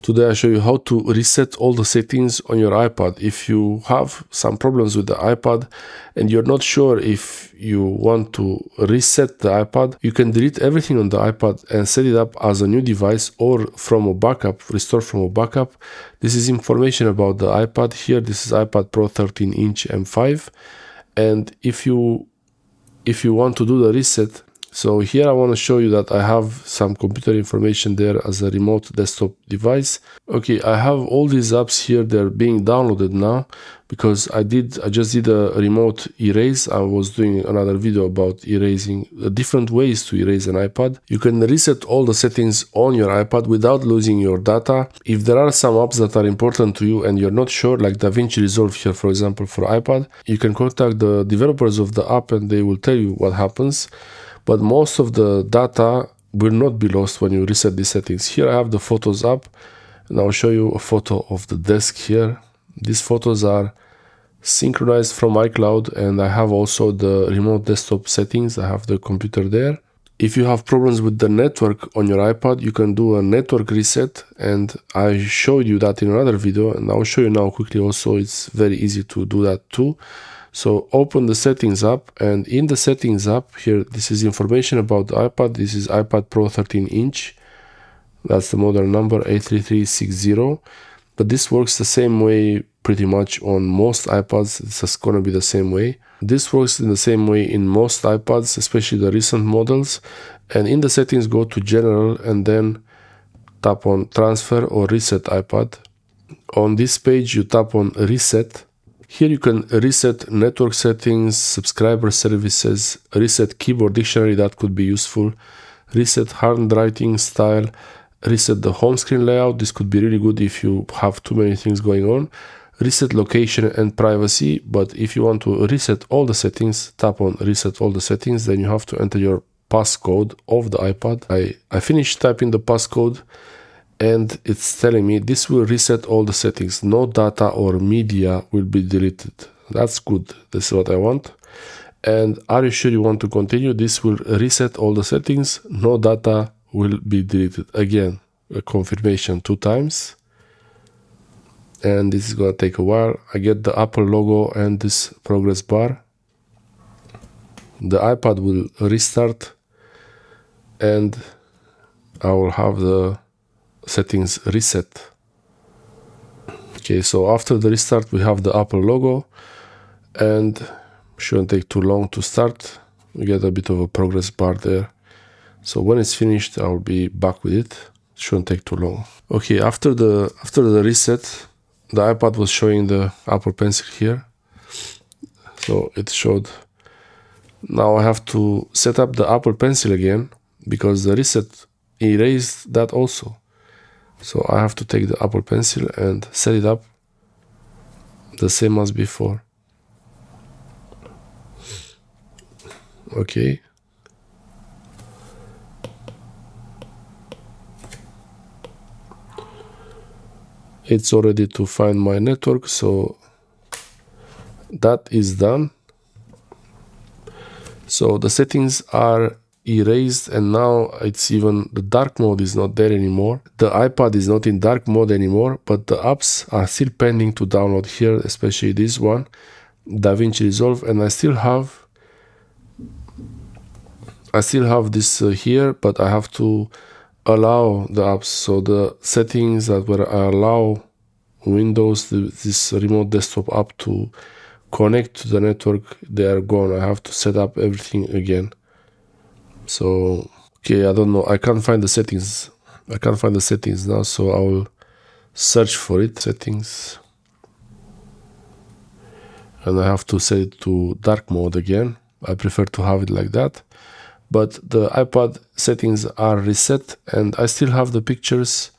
Today I show you how to reset all the settings on your iPad. If you have some problems with the iPad and you're not sure if you want to reset the iPad, you can delete everything on the iPad and set it up as a new device or from a backup, restore from a backup. This is information about the iPad here. This is iPad Pro 13-inch M5. And if you want to do the reset, so here I want to show you that I have some computer information there as a remote desktop device. Okay, I have all these apps here. They're being downloaded now because I just did a remote erase. I was doing another video about erasing the different ways to erase an iPad. You can reset all the settings on your iPad without losing your data. If there are some apps that are important to you and you're not sure, like DaVinci Resolve here, for example, for iPad, you can contact the developers of the app and they will tell you what happens. But most of the data will not be lost when you reset these settings. Here I have the Photos app, and I'll show you a photo of the desk here. These photos are synchronized from iCloud, and I have also the remote desktop settings. I have the computer there. If you have problems with the network on your iPad, you can do a network reset, and I showed you that in another video, and I'll show you now quickly also. It's very easy to do that too. So open the settings app, and in the settings app here, this is information about the iPad. This is iPad Pro 13-inch. That's the model number A3360. But this works the same way pretty much on most iPads. This is going to be the same way. This works in the same way in most iPads, especially the recent models. And in the settings, go to General and then tap on Transfer or Reset iPad. On this page, you tap on Reset. Here you can reset network settings, subscriber services, reset keyboard dictionary, that could be useful, reset handwriting style, reset the home screen layout. This could be really good if you have too many things going on. Reset location and privacy, but if you want to reset all the settings, tap on reset all the settings, then you have to enter your passcode of the iPad. I finished typing the passcode, and it's telling me this will reset all the settings. No data or media will be deleted. That's good. This is what I want. And are you sure you want to continue? This will reset all the settings. No data will be deleted. Again, a confirmation 2 times. And this is going to take a while. I get the Apple logo and this progress bar. The iPad will restart and I will have the settings reset. Okay, so after the restart we have the Apple logo and shouldn't take too long to start. We get a bit of a progress bar there. So when it's finished, I'll be back with it. Shouldn't take too long. Okay, after the reset, the iPad was showing the Apple Pencil here. So it showed. Now I have to set up the Apple Pencil again because the reset erased that also. So I have to take the Apple Pencil and set it up the same as before. Okay. It's already to find my network, so that is done. So the settings are erased and now it's even the dark mode is not there anymore. The iPad is not in dark mode anymore, but the apps are still pending to download here, especially this one, DaVinci Resolve, and I still have this here, but I have to allow the apps. So the settings that were allow Windows, this remote desktop app to connect to the network, they are gone. I have to set up everything again. So, okay, I don't know. I can't find the settings. I can't find the settings now, so I will search for it. Settings. And I have to set it to dark mode again. I prefer to have it like that. But the iPad settings are reset and I still have the pictures,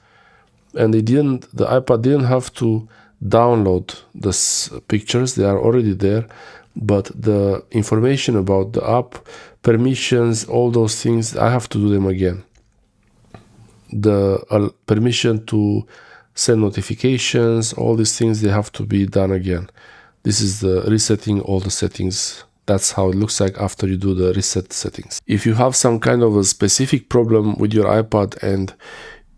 and the iPad didn't have to download the pictures. They are already there, but the information about the app, permissions, all those things, I have to do them again. The permission to send notifications, all these things, they have to be done again. This is the resetting all the settings. That's how it looks like after you do the reset settings. If you have some kind of a specific problem with your iPad and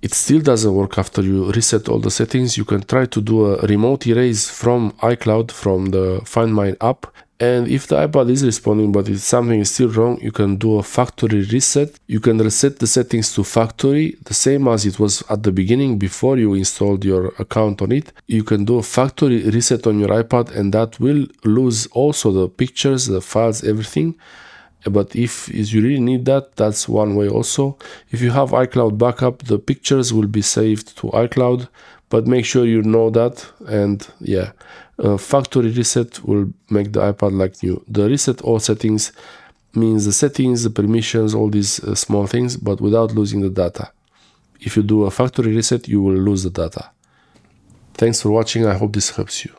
it still doesn't work after you reset all the settings, you can try to do a remote erase from iCloud from the Find My app. And if the iPad is responding but something is still wrong, you can do a factory reset. You can reset the settings to factory, the same as it was at the beginning before you installed your account on it. You can do a factory reset on your iPad, and that will lose also the pictures, the files, everything. But if you really need that, that's one way also. If you have iCloud backup, the pictures will be saved to iCloud, but make sure you know that. And yeah, factory reset will make the iPad like new. The reset all settings means the settings, the permissions, all these small things, but without losing the data. If you do a factory reset, you will lose the data. Thanks for watching. I hope this helps you.